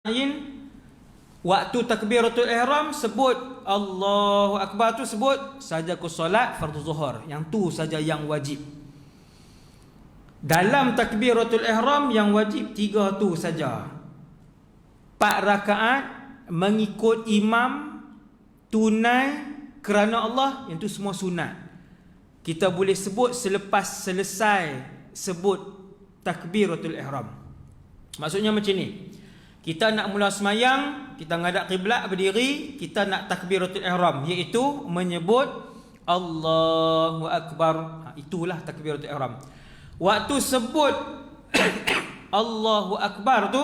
lain, waktu takbiratul ihram sebut Allahu Akbar tu sebut saja ku solat fardu zuhur. Yang tu saja yang wajib. Dalam takbiratul ihram yang wajib 3 tu saja. 4 rakaat mengikut imam tunai kerana Allah, yang tu semua sunat. Kita boleh sebut selepas selesai sebut takbiratul ihram. Maksudnya macam ni. Kita nak mula semayang, kita ngadap kiblat berdiri, kita nak takbiratul ihram, iaitu menyebut Allahu Akbar. Itulah takbiratul ihram. Waktu sebut Allahu Akbar tu,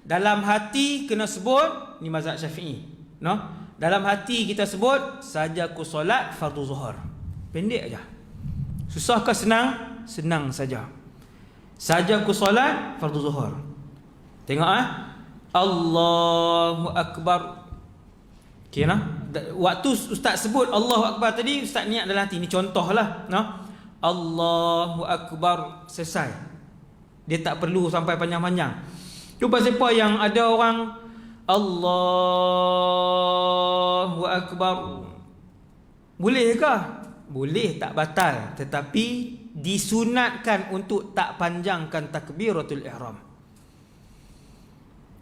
dalam hati kena sebut, ni mazhab Syafi'i, no? Dalam hati kita sebut saja ku solat fardu zuhur. Pendek aja. Susah ke senang? Senang saja. Saja ku solat fardu zuhur. Tengok Allahu Akbar. Okey nah. Waktu ustaz sebut Allahu Akbar tadi, ustaz niat dalam hati. Ni contohlah, no? Allahu Akbar, selesai. Dia tak perlu sampai panjang-panjang. Cuba siapa yang ada orang Allahu Akbar, boleh ke? Boleh, tak batal, tetapi disunatkan untuk tak panjangkan takbiratul ihram.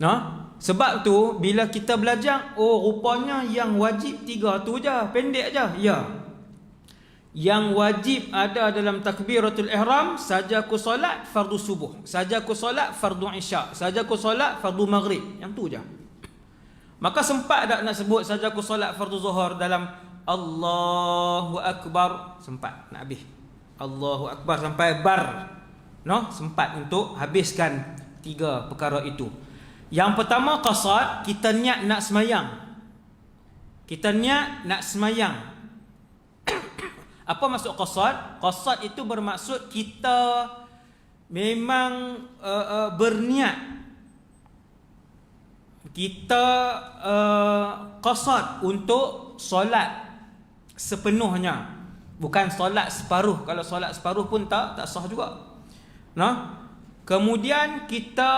No? Sebab tu bila kita belajar, oh rupanya yang wajib 3 tu je, pendek je. Ya. Yang wajib ada dalam takbiratul ihram, saja ku solat fardu subuh, saja ku solat fardu isyak, saja ku solat fardu maghrib. Yang tu je. Maka sempat tak nak sebut saja ku solat fardu zuhur dalam Allahu Akbar? Sempat nak habis. Allahu Akbar sampai bar. No? Sempat untuk habiskan 3 perkara itu. Yang pertama qasad, kita niat nak semayang. Kita niat nak semayang. Apa maksud qasad? Qasad itu bermaksud kita memang berniat. Kita qasad untuk solat sepenuhnya, bukan solat separuh. Kalau solat separuh pun tak sah juga. Nah, kemudian kita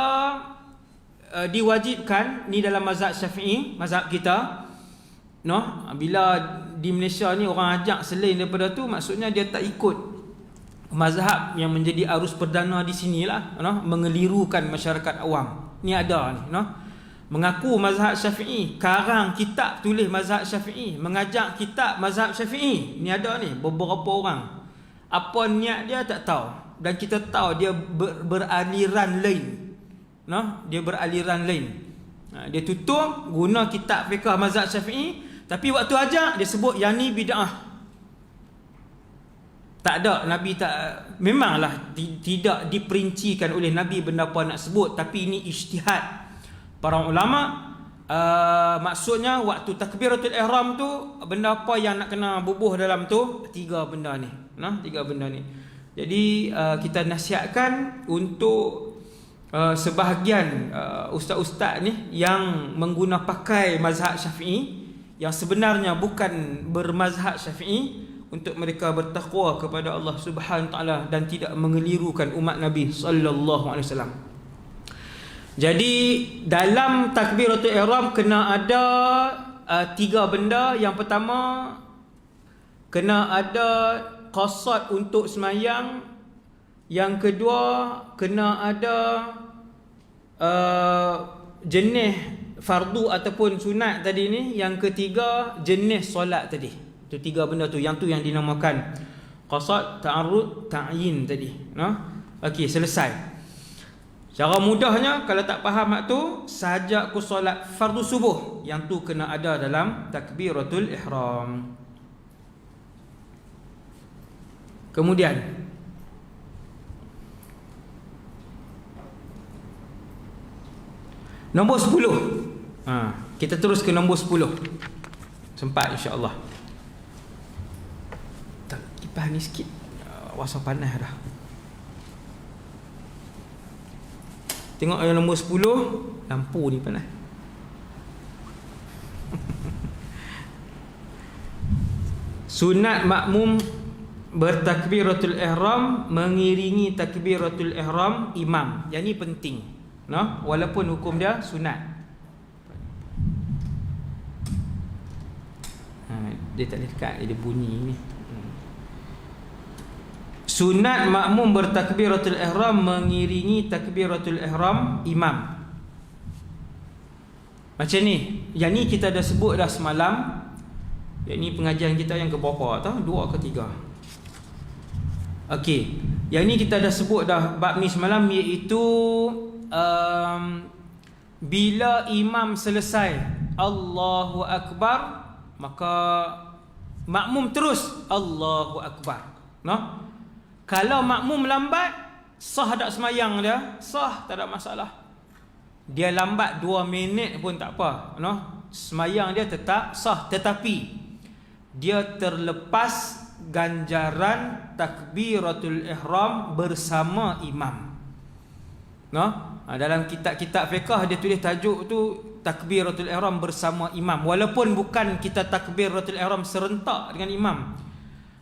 diwajibkan, ni dalam mazhab Syafi'i, mazhab kita, no, bila di Malaysia ni orang ajak selain daripada tu, maksudnya dia tak ikut mazhab yang menjadi arus perdana di sinilah, no, mengelirukan masyarakat awam. Ni ada ni, no, mengaku mazhab Syafi'i, karang kitab tulis mazhab Syafi'i, mengajak kitab mazhab Syafi'i. Ni ada ni beberapa orang. Apa niat dia tak tahu, dan kita tahu dia beraliran lain. No, dia beraliran lain. Dia tutup guna kitab fiqh mazhab Syafi'i, tapi waktu ajak dia sebut yang ni bid'ah. Tak ada, Nabi tak, memanglah tidak diperincikan oleh Nabi benda apa nak sebut, tapi ini ijtihad para ulama. Maksudnya waktu takbiratul ihram tu, benda apa yang nak kena bubuh dalam tu? 3 benda ni. Nah, 3 benda ni. Jadi kita nasihatkan untuk sebahagian ustaz-ustaz ni yang mengguna pakai mazhab Syafi'i, yang sebenarnya bukan bermazhab Syafi'i, untuk mereka bertakwa kepada Allah Subhanahu taala dan tidak mengelirukan umat Nabi sallallahu alaihi wasallam. Jadi dalam takbiratul ihram kena ada 3 benda. Yang pertama, kena ada qasad untuk semayang. Yang kedua, kena ada jenis fardu ataupun sunat tadi ni. Yang ketiga, jenis solat tadi. Itu 3 benda tu. Yang tu yang dinamakan qasad, ta'arrud, ta'yin tadi. No? Okey, selesai. Cara mudahnya, kalau tak faham hak tu, saja ku solat fardu subuh. Yang tu kena ada dalam takbiratul ihram. Kemudian nombor 10. Kita terus ke nombor 10. Sempat insya-Allah. Tak kipas ni sikit. Wasap panas dah. Tengok yang nombor 10, lampu ni panas. Sunat makmum bertakbiratul ihram mengiringi takbiratul ihram imam. Yang ni penting. No? Walaupun hukum dia sunat. Dia tak boleh dekat, dia bunyi ni. Sunat makmum bertakbiratul ihram mengiringi takbiratul ihram imam. Macam ni. Yang ni kita dah sebut dah semalam. Yang ni pengajian kita yang ke berapa tau? 2 ke 3. Okey. Yang ni kita dah sebut dah bab ni semalam, iaitu bila imam selesai Allahu Akbar, maka makmum terus Allahu Akbar. No? Kalau makmum lambat, sah tak semayang dia? Sah, tak ada masalah. Dia lambat 2 minit pun tak apa, no? Semayang dia tetap sah, tetapi dia terlepas ganjaran takbiratul ihram bersama imam. No? Dalam kitab-kitab fiqh dia tulis tajuk tu takbiratul ihram bersama imam, walaupun bukan kita takbiratul ihram serentak dengan imam.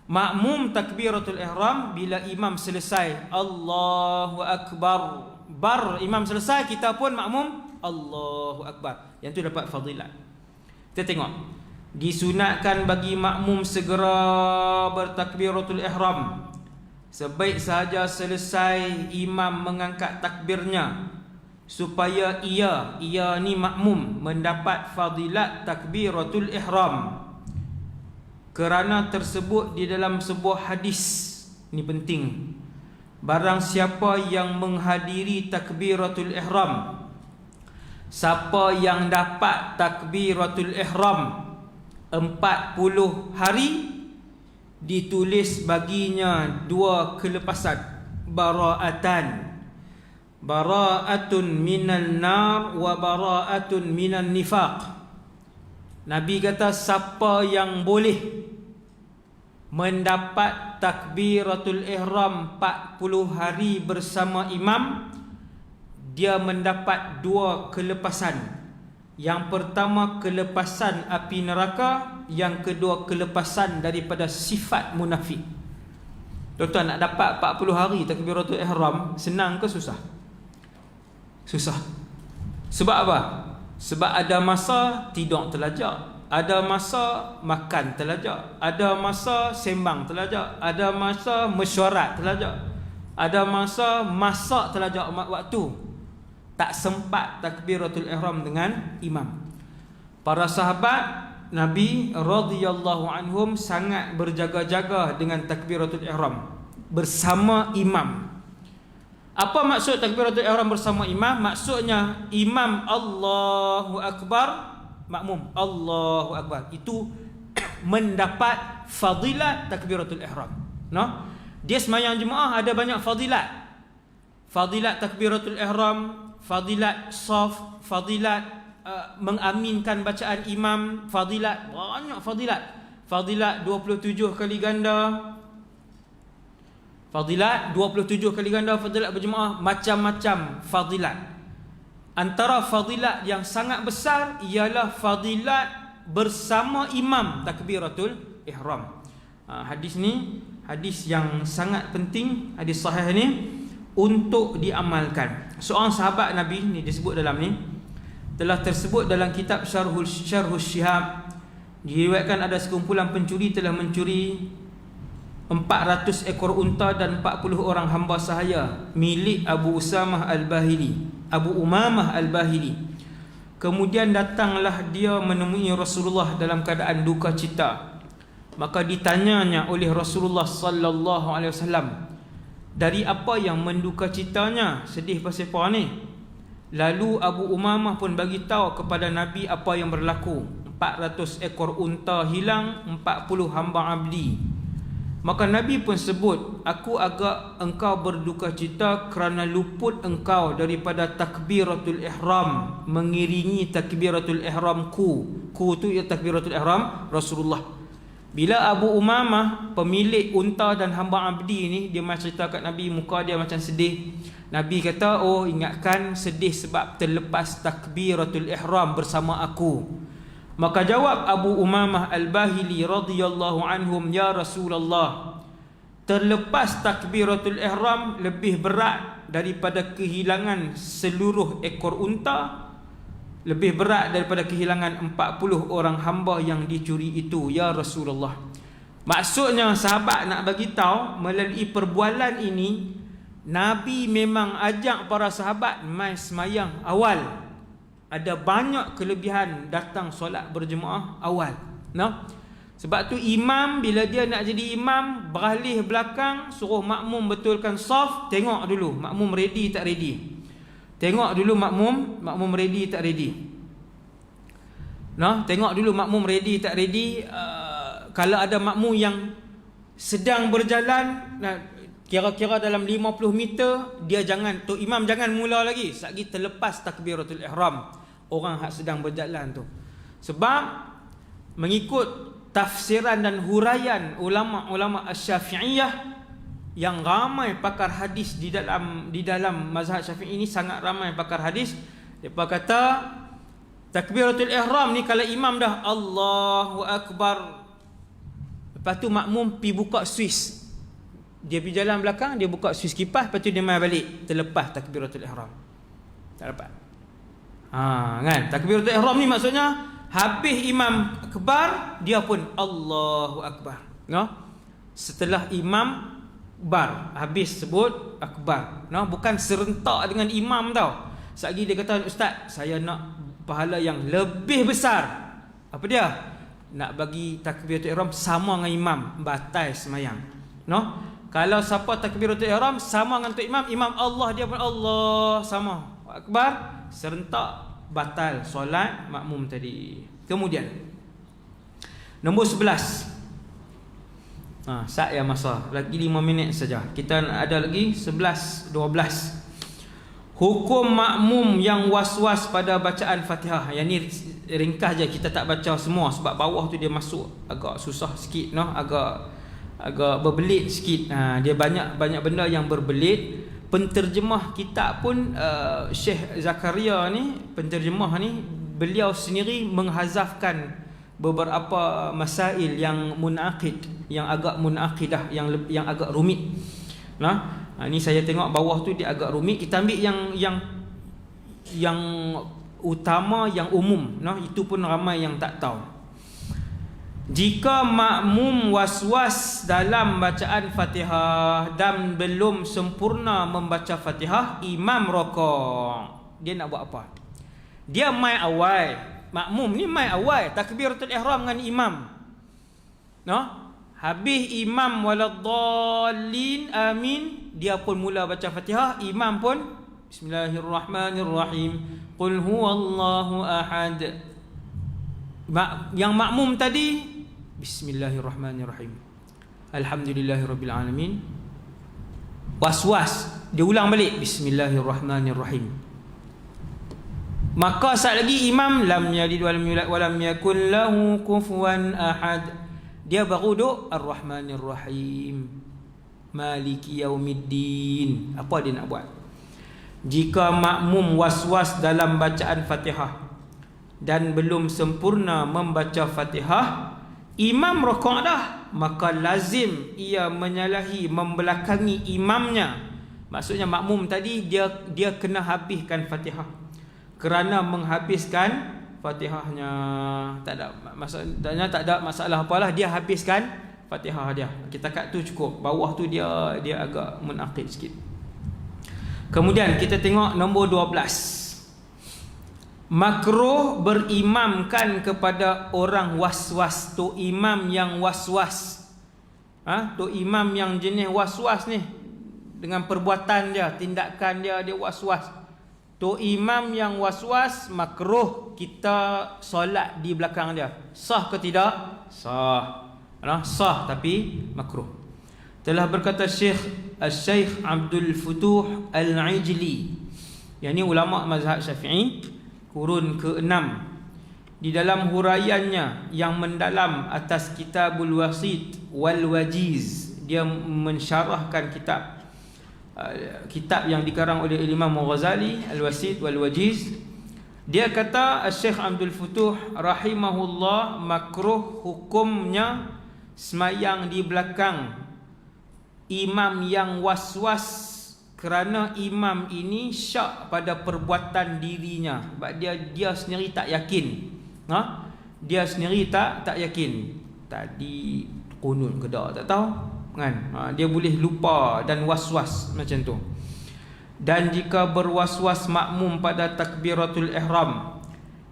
Makmum takbiratul ihram bila imam selesai Allahu Akbar, imam selesai, kita pun makmum Allahu Akbar. Yang tu dapat fadilat. Kita tengok, disunatkan bagi makmum segera bertakbiratul ihram sebaik sahaja selesai imam mengangkat takbirnya, supaya ia ni makmum mendapat fadilat takbiratul ihram. Kerana tersebut di dalam sebuah hadis, ni penting, barang siapa yang menghadiri takbiratul ihram, siapa yang dapat takbiratul ihram 40 hari, ditulis baginya 2 kelepasan, bara'atun minan nar wa bara'atun minan nifaq. Nabi kata siapa yang boleh mendapat takbiratul ihram 40 hari bersama imam, dia mendapat 2 kelepasan. Yang pertama kelepasan api neraka, yang kedua kelepasan daripada sifat munafik. Tuan-tuan, nak dapat 40 hari takbiratul ihram senang ke susah? Susah. Sebab apa? Sebab ada masa tidur terlajak, ada masa makan terlajak, ada masa sembang terlajak, ada masa mesyuarat terlajak, ada masa masak terlajak waktu. Tak sempat takbiratul ihram dengan imam. Para sahabat Nabi radhiyallahu anhum sangat berjaga-jaga dengan takbiratul ihram bersama imam. Apa maksud takbiratul ihram bersama imam? Maksudnya imam Allahu Akbar, makmum Allahu Akbar. Itu mendapat fadilat takbiratul ihram. No? Dia sembahyang jemaah ada banyak fadilat. Fadilat takbiratul ihram, fadilat saf, fadilat mengaminkan bacaan imam, fadilat, banyak fadilat. Fadilat 27 kali ganda, fadilat 27 kali ganda, fadilat berjemaah, macam-macam fadilat. Antara fadilat yang sangat besar ialah fadilat bersama imam takbiratul ihram. Hadis ni hadis yang sangat penting, hadis sahih ni untuk diamalkan. Seorang sahabat Nabi ni disebut dalam ni, telah tersebut dalam kitab Syarhus Syihab, diriwayatkan ada sekumpulan pencuri telah mencuri 400 ekor unta dan 40 orang hamba sahaya milik Abu Umamah Al-Bahili. Kemudian datanglah dia menemui Rasulullah dalam keadaan duka cita. Maka ditanyanya oleh Rasulullah sallallahu alaihi wasallam, dari apa yang menduka citanya, sedih pasal apa ni? Lalu Abu Umamah pun bagi tahu kepada Nabi apa yang berlaku. 400 ekor unta hilang, 40 hamba abdi. Maka Nabi pun sebut, aku agak engkau berduka cita kerana luput engkau daripada takbiratul ihram, mengiringi takbiratul ihramku. Ku tu ialah takbiratul ihram Rasulullah. Bila Abu Umamah, pemilik unta dan hamba abdi ni, dia macam cerita kat Nabi, muka dia macam sedih. Nabi kata, oh ingatkan sedih sebab terlepas takbiratul ihram bersama aku. Maka jawab Abu Umamah Al-Bahili radhiyallahu anhum, ya Rasulullah, terlepas takbiratul ihram lebih berat daripada kehilangan seluruh ekor unta lebih berat daripada kehilangan 40 orang hamba yang dicuri itu, ya Rasulullah. Maksudnya sahabat nak bagi tahu melalui perbualan ini, Nabi memang ajak para sahabat mai semayang awal. Ada banyak kelebihan datang solat berjemaah awal. No? Sebab tu imam bila dia nak jadi imam, beralih belakang, suruh makmum betulkan saf, tengok dulu makmum ready tak ready. Tengok dulu makmum ready tak ready. Tengok dulu makmum ready tak ready. Kalau ada makmum yang sedang berjalan, kira-kira dalam 50 meter, dia imam jangan mula lagi satgi terlepas takbiratul ihram orang hak sedang berjalan tu. Sebab mengikut tafsiran dan huraian ulama-ulama Asy-Syafi'iyah, yang ramai pakar hadis di dalam mazhab Syafi'i ini, sangat ramai pakar hadis, depa kata takbiratul ihram ni kalau imam dah Allahu akbar, lepas tu makmum pi buka suis, dia pergi jalan belakang, dia buka suis kipas, lepas tu dia mai balik, terlepas takbiratul ihram. Tak dapat. Kan? Takbiratul ihram ni maksudnya habis imam akbar, dia pun Allahu akbar. Setelah imam bar habis sebut akbar. Bukan serentak dengan imam tau. Satgi dia kata, ustaz, saya nak pahala yang lebih besar. Apa dia? Nak bagi takbiratul ihram sama dengan imam, batal semayang. Kalau siapa takbiratul ihram sama dengan tok imam Allah, dia pun Allah sama akbar, serentak, batal solat makmum tadi. Kemudian nombor 11. Saya masa lagi 5 minit saja. Kita ada lagi 11, 12. Hukum makmum yang was-was pada bacaan Fatihah. Yang ni ringkas je, kita tak baca semua sebab bawah tu dia masuk agak susah sikit, agak berbelit sikit. Dia banyak benda yang berbelit. Penterjemah kitab pun Syekh Zakaria ni, penterjemah ni, beliau sendiri menghazafkan beberapa masail yang munaqid, yang agak munaqidah, yang agak rumit. Ni saya tengok bawah tu dia agak rumit. Kita ambil yang utama, yang umum. Itu pun ramai yang tak tahu. Jika makmum was-was dalam bacaan Fatihah dan belum sempurna membaca Fatihah, imam rokok, dia nak buat apa? Dia mai awal. Makmum ni mai awal takbiratul ihram dengan imam. Habis imam waladdallin amin, dia pun mula baca Fatihah, imam pun bismillahirrahmanirrahim, qul huwallahu ahad. Yang makmum tadi bismillahirrahmanirrahim, alhamdulillahirabbil alamin. Was-was, dia ulang balik bismillahirrahmanirrahim. Maka saat lagi imam lam yalid walam yulad walam yakul lahu kufuwan ahad, dia baru duduk Ar-Rahmanir Rahim, Maliki Yaumiddin. Apa dia nak buat? Jika makmum was-was dalam bacaan Fatihah dan belum sempurna membaca Fatihah, imam rakaat dah, maka lazim ia menyalahi, membelakangi imamnya. Maksudnya makmum tadi dia kena habiskan Fatihah. Kerana menghabiskan Fatihahnya, tak ada masalah apalah, dia habiskan Fatihah dia. Kita kat tu cukup. Bawah tu dia agak munaqid sikit. Kemudian kita tengok nombor 12. Makruh berimamkan kepada orang was-was. Tu imam yang was-was. Tu imam yang jenis was-was ni, dengan perbuatan dia, tindakan dia was-was. Tu imam yang was-was, makruh kita solat di belakang dia. Sah ke tidak? Sah. Sah tapi makruh. Telah berkata Syekh Abdul Futuh Al-Ijli, yang ni ulama mazhab Syafi'i, kurun ke-6, di dalam huraiannya yang mendalam atas Kitabul Wasit wal Wajiz, dia mensyarahkan kitab yang dikarang oleh Imam Ghazali, Al-Wasit wal Wajiz. Dia kata Syekh Abdul Futuh rahimahullah, makruh hukumnya semayang di belakang imam yang was-was kerana imam ini syak pada perbuatan dirinya. Sebab dia sendiri tak yakin. Dia sendiri tak yakin. Tadi kunut ke tak tahu kan. Dia boleh lupa dan was-was macam tu. Dan jika berwas-was makmum pada takbiratul ihram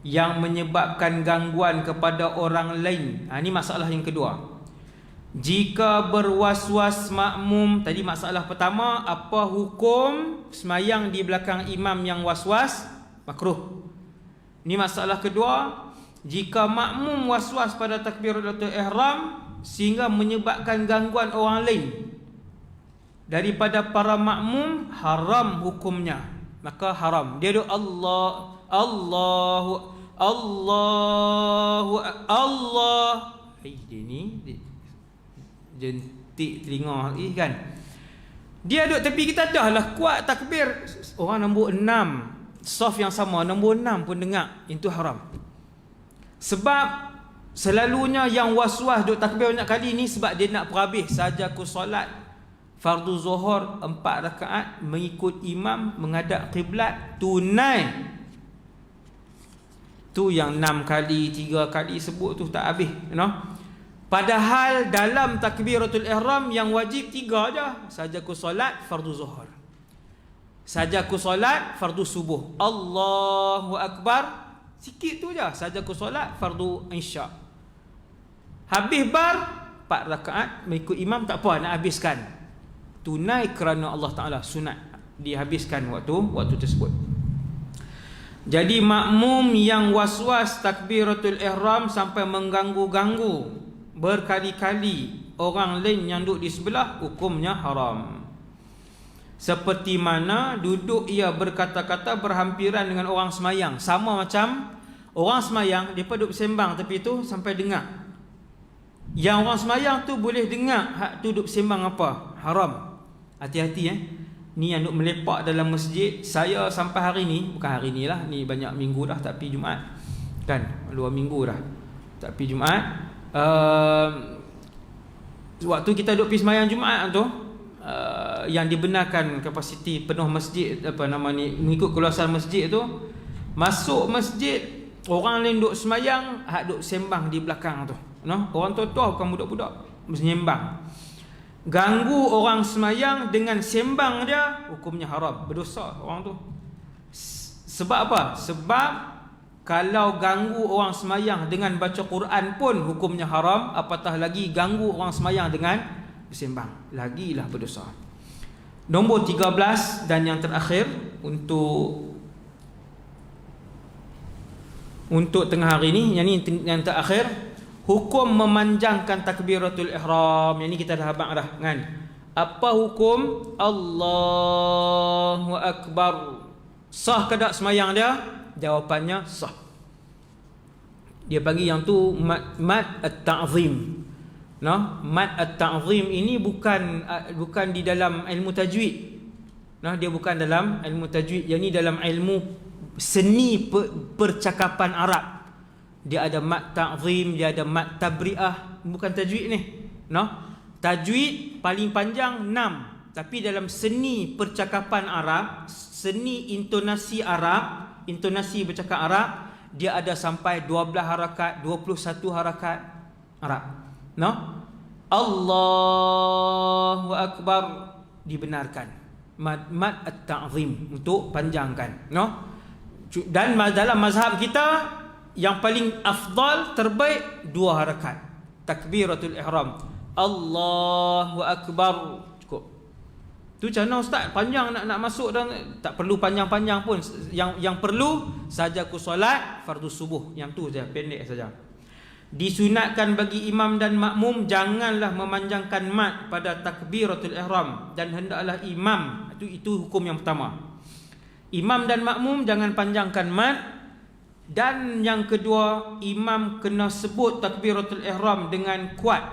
yang menyebabkan gangguan kepada orang lain. Ini masalah yang kedua. Jika berwas-was makmum, tadi masalah pertama, apa hukum semayang di belakang imam yang was-was? Makruh. Ini masalah kedua, jika makmum was-was pada takbiratul ihram sehingga menyebabkan gangguan orang lain daripada para makmum, haram hukumnya. Maka haram. Dia duk Allahu dia ni jentik telinga kan. Dia duduk tepi kita dah lah kuat takbir. Orang nombor 6, saf yang sama nombor 6 pun dengar. Itu haram. Sebab selalunya yang was-was duduk takbir banyak kali ni sebab dia nak perhabis saja ku solat fardu zuhur 4 rakaat mengikut imam menghadap kiblat tunai. Tu yang 6 kali 3 kali sebut tu tak habis, Padahal dalam takbiratul ihram yang wajib 3 aja. Sajaku solat fardu zuhur, sajaku solat fardu subuh, Allahu akbar, sikit tu aja. Sajaku solat fardu isya. Habis bar 4 rakaat mengikut imam tak apa, nak habiskan. Tunai kerana Allah Taala, sunat dihabiskan waktu tersebut. Jadi makmum yang was-was takbiratul ihram sampai mengganggu-ganggu berkali-kali orang lain yang duduk di sebelah, hukumnya haram. Seperti mana duduk ia berkata-kata berhampiran dengan orang semayang. Sama macam orang semayang, mereka duduk sembang tepi tu sampai dengar. Yang orang semayang tu boleh dengar hak tu duduk sembang apa. Haram. Hati-hati Ni yang duduk melepak dalam masjid. Saya sampai hari ni, bukan hari ni lah, ni banyak minggu dah tak pergi Jumaat kan, 2 minggu dah tak pergi Jumaat. Waktu kita duduk pergi semayang Jumaat tu, yang dibenarkan kapasiti penuh masjid, mengikut keluasan masjid tu, masuk masjid orang lain duduk semayang, hak duduk sembang di belakang tu, orang tua-tua bukan budak-budak menyembang, ganggu orang semayang dengan sembang dia, hukumnya haram, berdosa orang tu. Sebab apa? Sebab kalau ganggu orang semayang dengan baca Quran pun hukumnya haram, apatah lagi ganggu orang semayang dengan bersembang, lagilah berdosa. Nombor 13 dan yang terakhir untuk tengah hari ni, yang terakhir, hukum memanjangkan takbiratul ihram. Yang ni kita dah habaq dah kan. Apa hukum Allahu akbar? Sah ke tak semayang dia? Jawapannya sah. Dia panggil yang tu mad at-ta'zim. Mad at-ta'zim ini bukan di dalam ilmu tajwid. Dia bukan dalam ilmu tajwid. Yang ni dalam ilmu seni percakapan Arab. Dia ada mad ta'zim, dia ada mad tabri'ah, bukan tajwid ni. Tajwid paling panjang 6, tapi dalam seni percakapan Arab, seni intonasi Arab, intonasi bercakap Arab, dia ada sampai 12 harakat, 21 harakat Arab. Allahu akbar dibenarkan. Mad at-ta'zim untuk panjangkan. Dan dalam mazhab kita yang paling afdal, terbaik 2 harakat. Takbiratul ihram, Allahu akbar, cukup. Tu macam mana ustaz? Panjang nak masuk dan tak perlu panjang-panjang pun. Yang perlu sajaku solat fardu subuh, yang tu saja, pendek saja. Disunatkan bagi imam dan makmum janganlah memanjangkan mad pada takbiratul ihram, dan hendaklah imam, itu hukum yang pertama. Imam dan makmum jangan panjangkan mad. Dan yang kedua, imam kena sebut takbiratul ihram dengan kuat,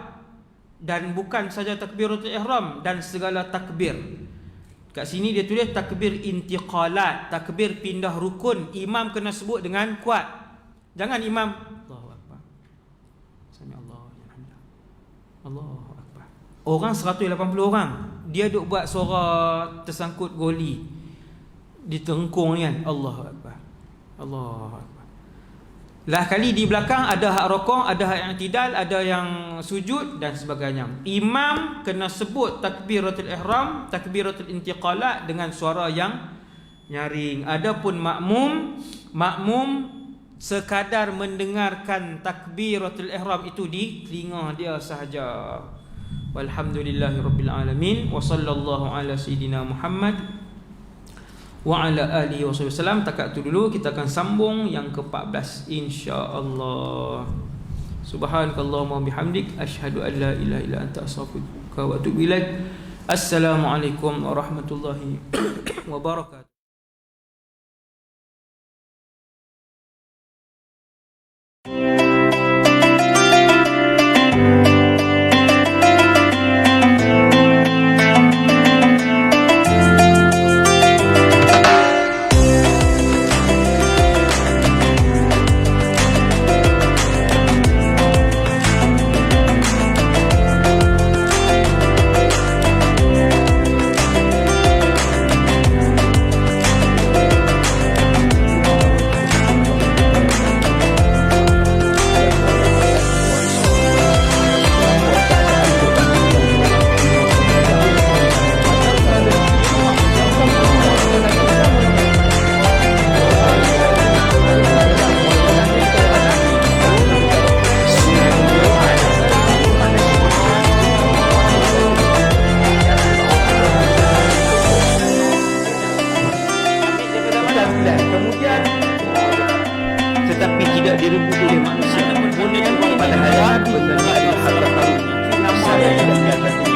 dan bukan saja takbiratul ihram, dan segala takbir. Kat sini dia tulis takbir intiqalat, takbir pindah rukun, imam kena sebut dengan kuat. Jangan imam Allahu akbar, sami Allahu liman hamidah, Allahu akbar. Orang 180 orang dia duk buat suara tersangkut goli di tengkung ni kan. Allahu Akbar. Allahu Akbar. Lah kali di belakang ada hak rokong, ada hak yang tidal, ada yang sujud dan sebagainya. Imam kena sebut takbiratul ihram, takbiratul intiqalat dengan suara yang nyaring. Adapun makmum sekadar mendengarkan takbiratul ihram itu di telinga dia sahaja. Walhamdulillahirabbil alamin wa sallallahu ala sayidina Muhammad wa ala alihi wasallam. Takat tu dulu, kita akan sambung yang ke-14 insya-Allah. Subhanakallahumma bihamdik asyhadu an la ilaha illa anta astaghfiruka wa atubu ilaik. Assalamualaikum warahmatullahi wabarakatuh. Kemudian tetapi tidak direbut oleh manusia. Pada hari Nabi, saya tidak